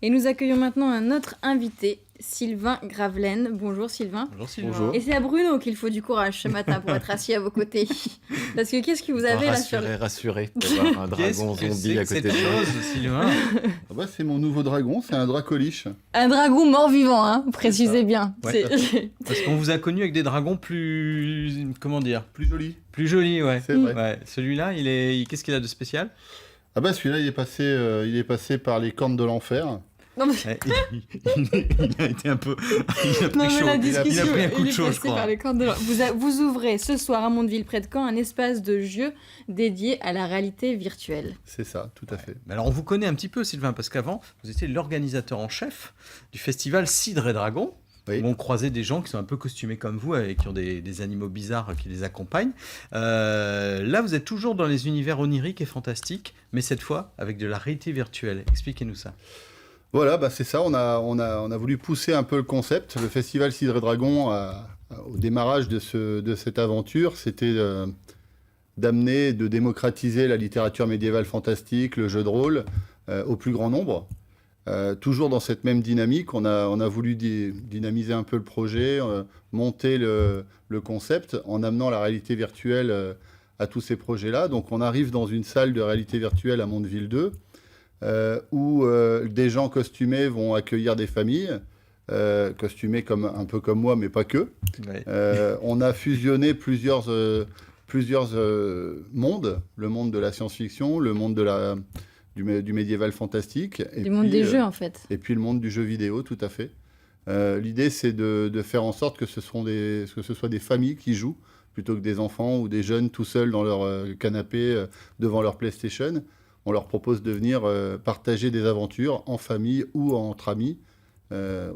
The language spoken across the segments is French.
Et nous accueillons maintenant un autre invité, Sylvain Gravelaine. Bonjour Sylvain. Bonjour Sylvain. Bonjour. Et c'est à Bruno qu'il faut du courage ce matin pour être assis à vos côtés. Parce que qu'est-ce que vous avez là sur le... Rassuré, d'avoir un dragon zombie à côté de cette moi. chose, Sylvain? Ah bah, c'est mon nouveau dragon, c'est un dracoliche. Un dragon mort-vivant, hein, précisez bien. Ouais. C'est- Parce qu'on vous a connu avec des dragons plus... Comment dire? Plus joli. Plus jolis, ouais. C'est vrai. Ouais. Celui-là, qu'est-ce qu'il a de spécial? Ah bah celui-là, il est passé par les cornes de l'enfer. Non, mais... Ouais, il a été un peu... Il a pris Non, mais chaud. la Il a discussion, pris un coup de est chaud, je passé par crois. les cordes de l'or. Vous ouvrez ce soir à Mondeville, près de Caen, un espace de jeu dédié à la réalité virtuelle. C'est ça, tout à fait. Mais alors, on vous connaît un petit peu, Sylvain, parce qu'avant, vous étiez l'organisateur en chef du festival Cidre et Dragon. Oui. Où on croisait des gens qui sont un peu costumés comme vous et qui ont des animaux bizarres qui les accompagnent. Là, vous êtes toujours dans les univers oniriques et fantastiques, mais cette fois avec de la réalité virtuelle. Expliquez-nous ça. Voilà, bah c'est ça, on a voulu pousser un peu le concept. Le festival Cidre et Dragon, au démarrage de cette aventure, c'était d'amener, de démocratiser la littérature médiévale fantastique, le jeu de rôle, au plus grand nombre. Toujours dans cette même dynamique, on a voulu dynamiser un peu le projet, monter le concept en amenant la réalité virtuelle à tous ces projets-là. Donc on arrive dans une salle de réalité virtuelle à Mondeville 2, où des gens costumés vont accueillir des familles, costumés un peu comme moi, mais pas que. Ouais. On a fusionné plusieurs mondes, le monde de la science-fiction, le monde du médiéval fantastique. Et Du monde puis, des jeux, en fait. et puis le monde du jeu vidéo, tout à fait. L'idée, c'est de faire en sorte que ce soit des familles qui jouent, plutôt que des enfants ou des jeunes tout seuls dans leur canapé devant leur PlayStation. On leur propose de venir partager des aventures en famille ou entre amis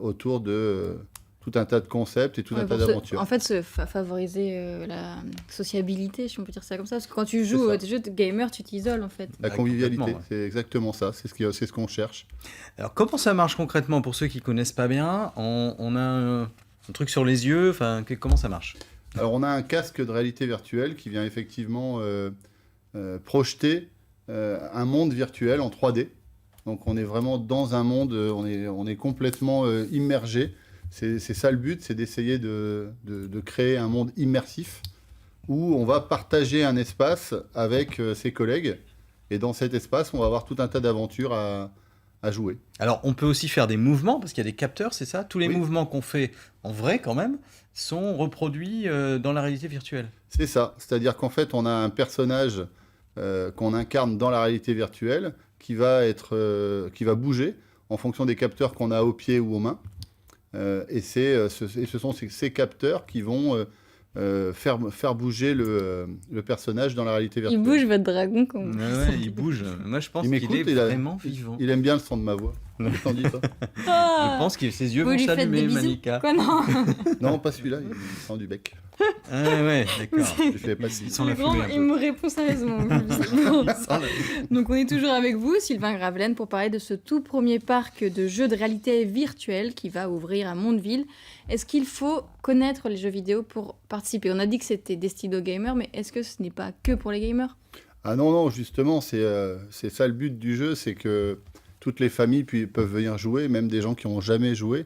autour de tout un tas de concepts et tout un Ouais, tas pour d'aventures. En fait, favoriser la sociabilité, si on peut dire ça comme ça. Parce que quand tu joues C'est ça. à des jeux de gamer, tu t'isoles, en fait. La Ouais, convivialité, complètement, ouais. c'est exactement ça, c'est ce qu'on cherche. Alors, comment ça marche concrètement pour ceux qui connaissent pas bien? On a un truc sur les yeux. Enfin, comment ça marche? Alors, on a un casque de réalité virtuelle qui vient effectivement projeter un monde virtuel en 3D. Donc, on est vraiment dans un monde, on est complètement immergé. C'est ça le but, c'est d'essayer de créer un monde immersif où on va partager un espace avec ses collègues. Et dans cet espace, on va avoir tout un tas d'aventures à jouer. Alors, on peut aussi faire des mouvements, parce qu'il y a des capteurs, c'est ça? Tous les Oui. mouvements qu'on fait en vrai, quand même, sont reproduits dans la réalité virtuelle. C'est ça, c'est-à-dire qu'en fait, on a un personnage qu'on incarne dans la réalité virtuelle qui va bouger en fonction des capteurs qu'on a aux pieds ou aux mains. Et ce sont ces capteurs qui vont faire bouger le personnage dans la réalité Il virtuelle. bouge votre dragon quand même. Ouais, il bouge. Moi, je pense Il qu'il m'écoute, est vraiment vivant. il aime bien le son de ma voix. Je t'en dis ça. Je pense que ses yeux Vous vont lui faites s'allumer, des bisous Manika. Quoi, non? Non, pas celui-là, il sent du bec. Ah ouais, d'accord. Je fais pas de Il bisous. sent la Le grand, fumée un il peu. me répond sérieusement. Bon. Donc on est toujours avec vous, Sylvain Gravelaine, pour parler de ce tout premier parc de jeux de réalité virtuelle qui va ouvrir à Mondeville. Est-ce qu'il faut connaître les jeux vidéo pour participer? On a dit que c'était destiné aux gamers, mais est-ce que ce n'est pas que pour les gamers? Ah non, justement, c'est ça le but du jeu, c'est que toutes les familles peuvent venir jouer, même des gens qui n'ont jamais joué.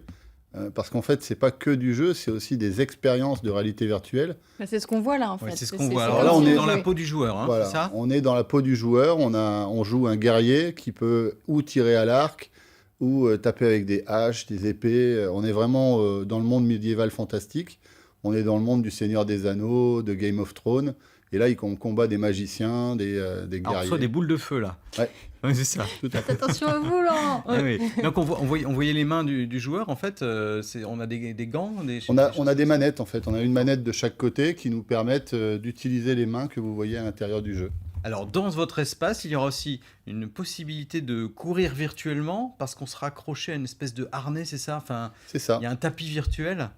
Parce qu'en fait, c'est pas que du jeu, c'est aussi des expériences de réalité virtuelle. Bah, c'est ce qu'on voit là en Ouais, fait. c'est ce qu'on voit. comme Alors là, on on si est est dans la jouait. peau du joueur, hein, Voilà. c'est ça? On est dans la peau du joueur, on joue un guerrier qui peut ou tirer à l'arc, ou taper avec des haches, des épées. On est vraiment dans le monde médiéval fantastique. On est dans le monde du Seigneur des Anneaux, de Game of Thrones. Et là, on combat des magiciens, des Alors, on guerriers. reçoit des boules de feu, là. Ouais. Ouais, c'est ça. Tout à fait. Attention à vous, Laurent. Ah oui. Donc, on voyait les mains du joueur, en fait. On a des gants, On a des manettes, en fait. On a une manette de chaque côté qui nous permettent d'utiliser les mains que vous voyez à l'intérieur du jeu. Alors, dans votre espace, il y aura aussi une possibilité de courir virtuellement parce qu'on sera accroché à une espèce de harnais, c'est ça? Enfin, C'est ça. il y a un tapis virtuel.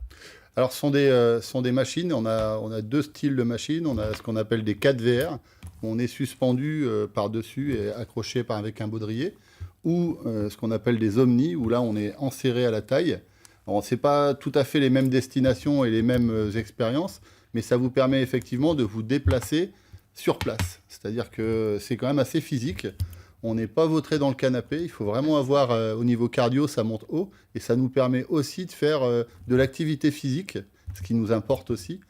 Alors, ce sont des machines. On a deux styles de machines. On a ce qu'on appelle des 4VR. Où on est suspendu par-dessus et accroché avec un baudrier. Ou ce qu'on appelle des omnis, où là, on est enserré à la taille. Alors, ce n'est pas tout à fait les mêmes destinations et les mêmes expériences, mais ça vous permet effectivement de vous déplacer sur place. C'est-à-dire que c'est quand même assez physique. On n'est pas vautré dans le canapé. Il faut vraiment avoir, au niveau cardio, ça monte haut. Et ça nous permet aussi de faire de l'activité physique, ce qui nous importe aussi,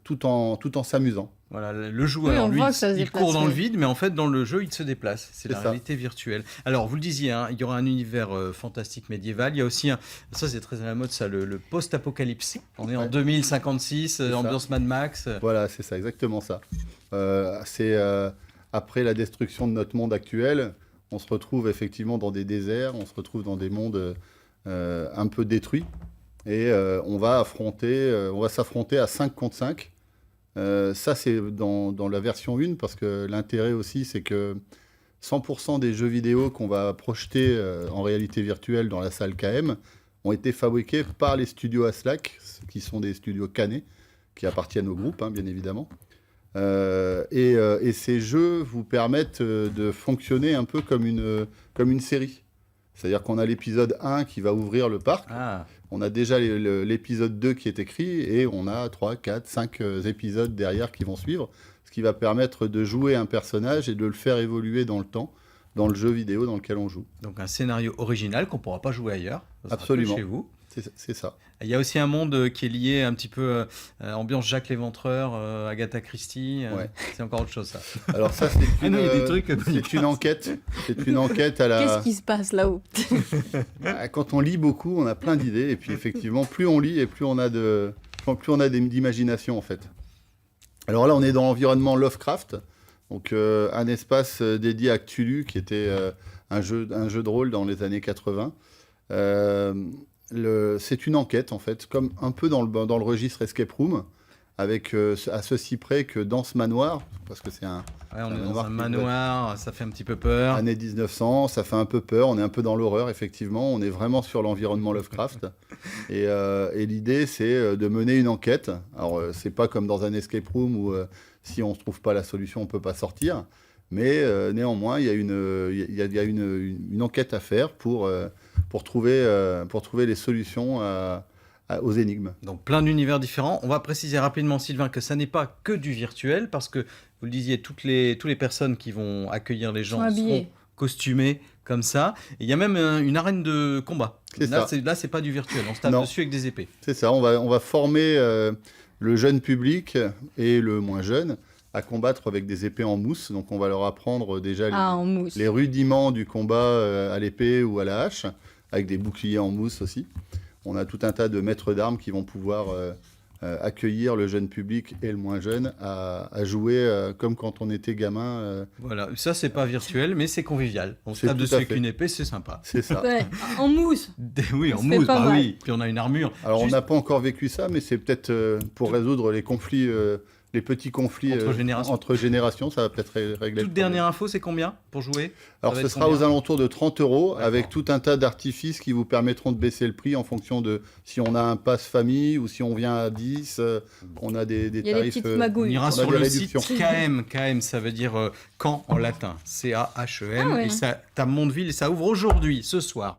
tout en s'amusant. Voilà, le joueur, on lui, voit que ça se il déplace, court dans le oui. vide, mais en fait, dans le jeu, il se déplace. C'est la ça. réalité virtuelle. Alors, vous le disiez, hein, il y aura un univers fantastique médiéval. Il y a aussi, ça c'est très à la mode, ça, le post-apocalypse. On est en Ouais. 2056, ça. ambiance Mad Max. Voilà, c'est ça, exactement ça. C'est après la destruction de notre monde actuel, on se retrouve effectivement dans des déserts, on se retrouve dans des mondes un peu détruits, et on va s'affronter à 5 contre 5. Ça, c'est dans la version 1, parce que l'intérêt aussi, c'est que 100% des jeux vidéo qu'on va projeter en réalité virtuelle dans la salle KM ont été fabriqués par les studios Aslak, qui sont des studios cannés, qui appartiennent au groupe, hein, bien évidemment. Et ces jeux vous permettent de fonctionner un peu comme une série. C'est-à-dire qu'on a l'épisode 1 qui va ouvrir le parc. Ah, On a déjà l'épisode 2 qui est écrit et on a 3, 4, 5 épisodes derrière qui vont suivre, ce qui va permettre de jouer un personnage et de le faire évoluer dans le temps, dans le jeu vidéo dans lequel on joue. donc un scénario original qu'on ne pourra pas jouer ailleurs. Ça sera Absolument. que chez vous. C'est ça. Il y a aussi un monde qui est lié un petit peu ambiance Jacques l'Éventreur, Agatha Christie. Ouais. C'est encore autre chose, ça. Alors ça, c'est Ah non, il y a des trucs c'est une enquête. C'est une enquête à la... Qu'est-ce qui se passe là-haut? Quand on lit beaucoup, on a plein d'idées. Et puis effectivement, plus on lit et plus on a d'imagination en fait. Alors là, on est dans l'environnement Lovecraft. Donc un espace dédié à Cthulhu qui était un jeu de rôle dans les années 80. C'est une enquête en fait, comme un peu dans le registre Escape Room, avec à ceci près que dans ce manoir, parce que c'est un Ouais, on Un est dans manoir un qui manoir, ça fait un petit peu peur. années 1900, ça fait un peu peur, on est un peu dans l'horreur effectivement, on est vraiment sur l'environnement Lovecraft. Et l'idée c'est de mener une enquête. Alors c'est pas comme dans un escape room où si on ne trouve pas la solution on peut pas sortir, mais néanmoins il y a une enquête à faire pour trouver les solutions aux énigmes. Donc plein d'univers différents. On va préciser rapidement, Sylvain, que ça n'est pas que du virtuel, parce que, vous le disiez, toutes les personnes qui vont accueillir les gens Sont habillées. seront costumées comme ça. Et il y a même une arène de combat. C'est ça. Là, c'est pas du virtuel, on se tape Non. dessus avec des épées. C'est ça, on va former le jeune public et le moins jeune à combattre avec des épées en mousse. Donc on va leur apprendre déjà Ah, en mousse. les rudiments du combat à l'épée ou à la hache, avec des boucliers en mousse aussi. On a tout un tas de maîtres d'armes qui vont pouvoir accueillir le jeune public et le moins jeune à jouer comme quand on était gamin. Voilà, ça c'est pas virtuel, mais c'est convivial. On se C'est tape tout dessus à avec fait. une épée, c'est sympa. C'est ça. Ouais, en mousse. Oui, en Ça fait mousse, pas bah mal. oui. Puis on a une armure. Alors on Juste n'a pas encore vécu ça, mais c'est peut-être pour résoudre les conflits, les petits conflits Entre générations. ça va peut-être régler. le toute problème. dernière info, c'est combien pour jouer? Alors Ça va ce être sera combien aux alentours de 30 € D'accord. avec tout un tas d'artifices qui vous permettront de baisser le prix en fonction de si on a un pass famille ou si on vient à 10. On a des Il y a des tarifs. petites On magouilles. ira On a sur des le réductions. site KM. KM, ça veut dire camp en latin. CAHEM. Ah ouais. Et ça, t'as Mondeville, et ça ouvre aujourd'hui, ce soir.